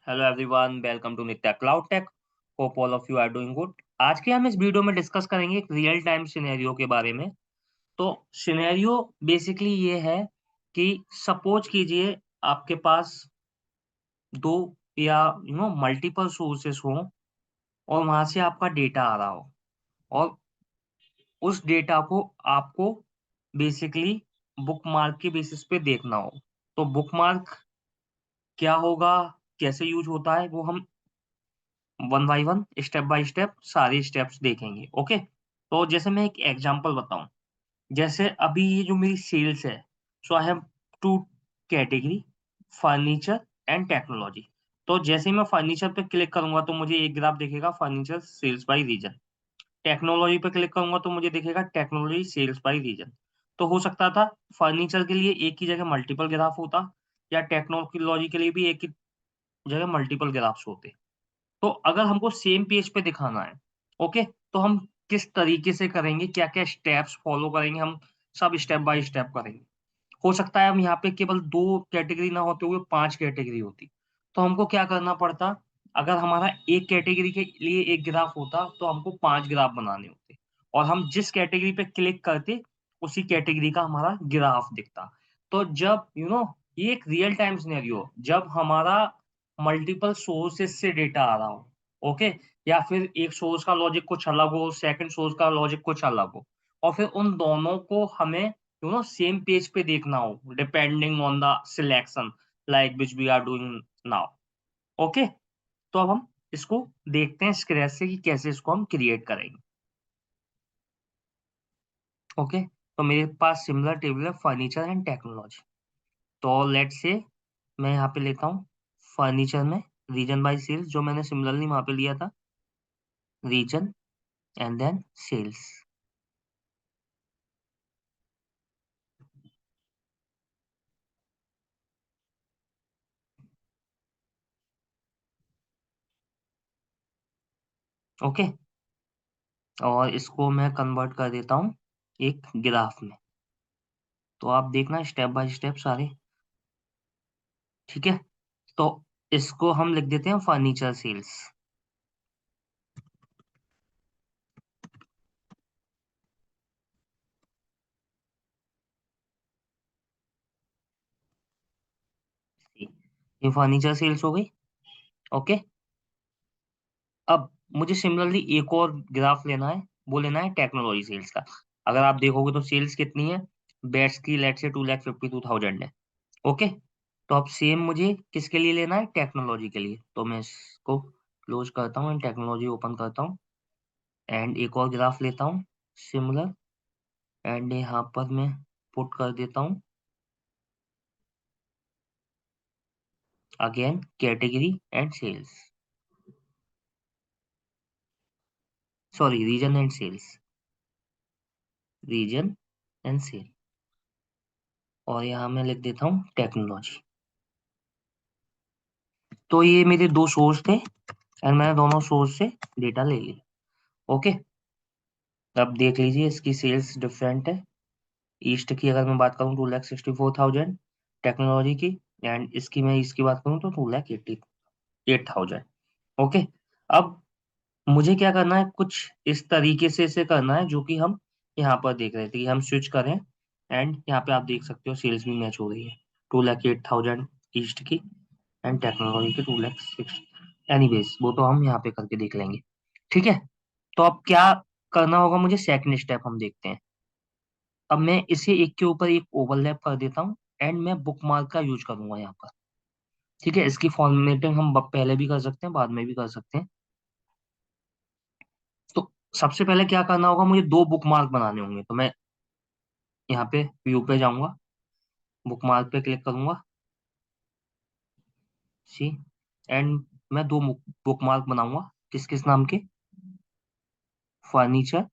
Hello everyone, welcome to Nitya cloud tech. Hope all of you are doing good. आज के हम इस video में डिस्कस करेंगे एक रियल टाइम सिनेरियो के बारे में। तो सिनेरियो बेसिकली ये है कि सपोज कीजिए आपके पास दो या मल्टीपल सोर्सेस हो और वहां से आपका डेटा आ रहा हो और उस डेटा को आपको बेसिकली बुकमार्क के बेसिस पे देखना हो। तो बुकमार्क क्या होगा, कैसे यूज होता है, वो हम one by one step by step सारे स्टेप्स देखेंगे। ओके, तो जैसे मैं एक एग्जांपल बताऊं, जैसे अभी ये जो मेरी सेल्स है, so I have two category, furniture and technology. तो जैसे ही मैं फर्नीचर पे क्लिक करूंगा तो मुझे एक ग्राफ दिखेगा furniture sales by region. Technology पे क्लिक करूंगा तो मुझे दिखेगा टेक्नोलॉजी सेल्स बाय रीजन। तो हो सकता था फर्नीचर के लिए एक ही जगह मल्टीपल ग्राफ होता, या टेक्नोलॉजी के लिए भी एक ही जगह मल्टीपल ग्राफ्स होते। तो अगर हमको सेम पेज पे दिखाना है, ओके, तो हम किस तरीके से करेंगे, क्या क्या स्टेप्स फॉलो करेंगे, हम सब स्टेप बाय स्टेप करेंगे। हो सकता है हम यहाँ पे केवल दो कैटेगरी ना होते हुए पांच कैटेगरी होती, तो हमको क्या करना पड़ता, अगर हमारा एक कैटेगरी के लिए एक ग्राफ होता तो हमको पांच ग्राफ बनाने होते, और हम जिस कैटेगरी पे क्लिक करते उसी कैटेगरी का हमारा ग्राफ दिखता। तो जब ये एक रियल टाइम सिनेरियो, जब हमारा मल्टीपल सोर्सेस से डेटा आ रहा हो, ओके, या फिर एक सोर्स का लॉजिक कुछ अलग हो, सेकंड सोर्स का लॉजिक कुछ अलग हो, और फिर उन दोनों को हमें सेम पेज पे देखना हो, depending on the selection like which we are doing now. Okay, तो अब हम इसको देखते हैं स्क्रैच से कि कैसे इसको हम क्रिएट करेंगे। ओके, तो मेरे पास सिमिलर टेबल है फर्नीचर एंड टेक्नोलॉजी। तो लेट्स से मैं यहाँ पे लेता हूँ फर्नीचर में रीजन बाय सेल्स, जो मैंने सिमिलरली वहां पे लिया था, region and then sales. Okay, और इसको मैं कन्वर्ट कर देता हूँ एक ग्राफ में। तो आप देखना स्टेप बाय स्टेप सारे, ठीक है। तो इसको हम लिख देते हैं फर्नीचर सेल्स। ये फर्नीचर सेल्स हो गई। ओके, अब मुझे सिमिलरली एक और ग्राफ लेना है, वो लेना है टेक्नोलॉजी सेल्स का। अगर आप देखोगे तो सेल्स कितनी है, बेड्स की लेट से 2,52,000 है। ओके, तो अब सेम मुझे किसके लिए लेना है, टेक्नोलॉजी के लिए। तो मैं इसको क्लोज करता हूँ एंड टेक्नोलॉजी ओपन करता हूँ एंड एक और ग्राफ लेता हूँ सिमिलर, एंड यहाँ पर मैं पुट कर देता हूँ again category and sales, sorry region and sales, region and sale, और यहाँ मैं लिख देता हूँ टेक्नोलॉजी। तो ये मेरे दो सोर्स थे एंड मैंने दोनों सोर्स से डेटा ले ली। ओके, अब देख लीजिए इसकी सेल्स डिफरेंट है। ईस्ट की अगर मैं बात करूँ 2,64,000 टेक्नोलॉजी की, एंड इसकी मैं इसकी बात करूँ तो 2,88,000। ओके, अब मुझे क्या करना है, कुछ इस तरीके से इसे करना है जो कि हम यहाँ पर देख रहे थे कि हम स्विच करें, एंड यहाँ पे आप देख सकते हो सेल्स भी मैच हो रही है, 2,08,000 ईस्ट की एंड टेक्नोलॉजी की 2,06। एनीवेज वो तो हम यहाँ पे करके देख लेंगे, ठीक है। तो अब क्या करना होगा मुझे, सेकंड स्टेप हम देखते हैं। अब मैं इसे एक के ऊपर एक ओवरलैप कर देता हूँ एंड मैं बुक मार्क का यूज करूंगा यहाँ पर, ठीक है। इसकी फॉर्मेटिंग हम पहले भी कर सकते हैं, बाद में भी कर सकते हैं। तो सबसे पहले क्या करना होगा, मुझे दो बुक मार्क बनाने होंगे। तो मैं यहाँ पे व्यू पे जाऊंगा, बुक मार्क पे क्लिक करूंगा, सी, एंड मैं दो बुक मार्क बनाऊंगा, किस किस नाम के, furniture,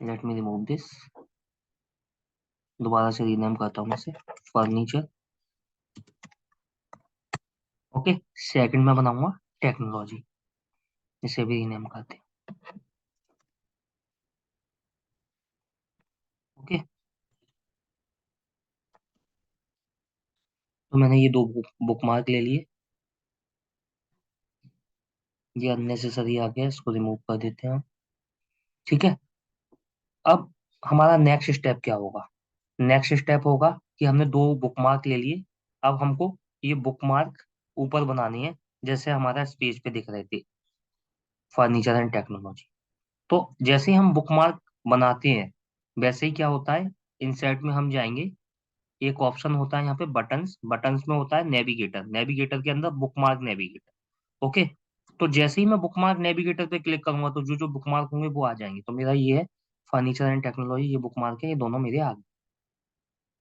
let me remove this, दोबारा से रीनेम करता हूँ इसे, फर्नीचर। ओके, सेकंड में बनाऊंगा टेक्नोलॉजी, इसे भी रीनेम करते हैं। ओके, तो मैंने ये दो बुक मार्क ले लिए, ये अननेसेसरी आ गया, इसको रिमूव कर देते हैं हम। ठीक है। अब हमारा नेक्स्ट स्टेप क्या होगा? नेक्स्ट स्टेप होगा कि हमने दो बुकमार्क ले लिए। अब हमको ये बुकमार्क ऊपर बनानी है, जैसे हमारा इस पेज पे दिख रहे थे, फर्नीचर एंड टेक्नोलॉजी। तो जैसे ही हम बुकमार्क बनाते हैं, वैसे ही क्या होता है, इंसर्ट में हम जाएंगे, एक ऑप्शन होता है यहाँ पे बटन्स, बटन्स में होता है नेविगेटर, नेविगेटर के अंदर बुकमार्क नेविगेटर। ओके। तो जैसे ही मैं बुकमार्क नेविगेटर पे क्लिक करूंगा तो जो जो बुकमार्क होंगे वो आ जाएंगे। तो मेरा ये है फर्नीचर एंड टेक्नोलॉजी, ये बुकमार्क है, ये दोनों मेरे आ गए।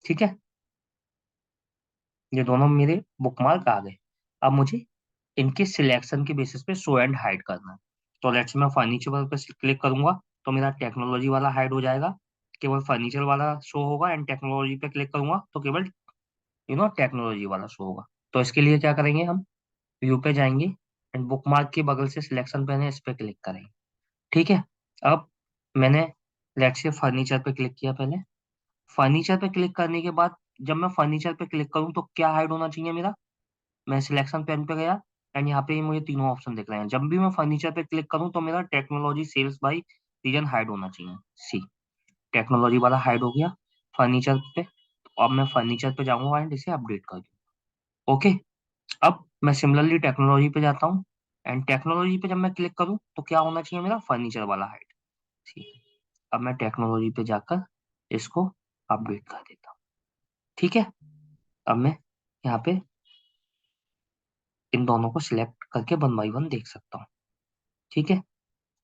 ठीक है, ये दोनों मेरे बुकमार्क आ गए। अब मुझे इनके सिलेक्शन के बेसिस पे शो एंड हाइड करना है। तो लेट्स मैं फर्नीचर पे क्लिक करूंगा तो मेरा टेक्नोलॉजी वाला हाइड हो जाएगा, केवल फर्नीचर वाला शो होगा। एंड टेक्नोलॉजी पे क्लिक करूंगा तो केवल टेक्नोलॉजी वाला शो होगा। तो इसके लिए क्या करेंगे, हम व्यू पे जाएंगे एंड बुकमार्क के बगल से सिलेक्शन पे है इस पे क्लिक करेंगे। ठीक है। अब मैंने लेट्स से फर्नीचर पे क्लिक किया पहले। फर्नीचर पे क्लिक करने के बाद जब मैं फर्नीचर पे क्लिक करूं तो क्या हाइड होना चाहिए मेरा? मैं सिलेक्शन पेन पे गया एंड यहाँ पे मुझे तीनों ऑप्शन दिख रहे हैं। जब भी मैं फर्नीचर पे क्लिक करूं तो मेरा technology sales by region hide होना चाहिए। सी, टेक्नोलॉजी वाला हाइड हो गया फर्नीचर पे। तो अब मैं फर्नीचर पे जाऊंगा एंड इसे अपडेट कर दूंगा। ओके। अब मैं सिमिलरली टेक्नोलॉजी पे जाता हूँ एंड टेक्नोलॉजी पे जब मैं क्लिक करूँ तो क्या होना चाहिए मेरा? फर्नीचर वाला हाइड। ठीक है। अब मैं टेक्नोलॉजी पे जाकर इसको अपडेट कर देता हूँ। ठीक है। अब मैं यहाँ पे इन दोनों को सिलेक्ट करके वन बाई वन देख सकता हूँ। ठीक है।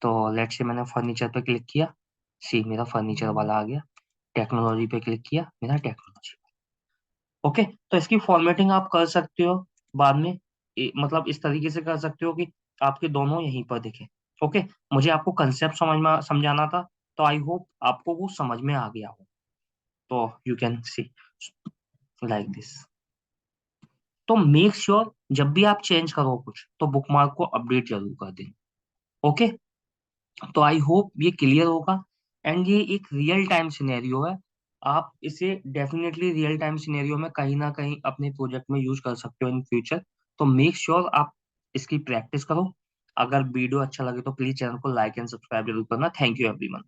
तो लेट्स से मैंने फर्नीचर पे क्लिक किया, सी मेरा फर्नीचर वाला आ गया। टेक्नोलॉजी पे क्लिक किया, मेरा टेक्नोलॉजी। ओके। तो इसकी फॉर्मेटिंग आप कर सकते हो बाद में, मतलब इस तरीके से कर सकते हो कि आपके दोनों यहीं पर दिखे। ओके। मुझे आपको कंसेप्ट समझाना था, तो आई होप आपको वो समझ में आ गया हो। तो you can see like this. तो मेक श्योर जब भी आप चेंज करो कुछ तो बुकमार्क को अपडेट जरूर कर दें। ओके। तो आई होप ये क्लियर होगा। एंड ये एक रियल टाइम सिनेरियो है, आप इसे डेफिनेटली रियल टाइम सिनेरियो में कहीं ना कहीं अपने प्रोजेक्ट में यूज कर सकते हो इन फ्यूचर। तो मेक श्योर आप इसकी प्रैक्टिस करो। अगर वीडियो अच्छा लगे तो प्लीज चैनल को लाइक एंड सब्सक्राइब जरूर करना। Thank you everyone.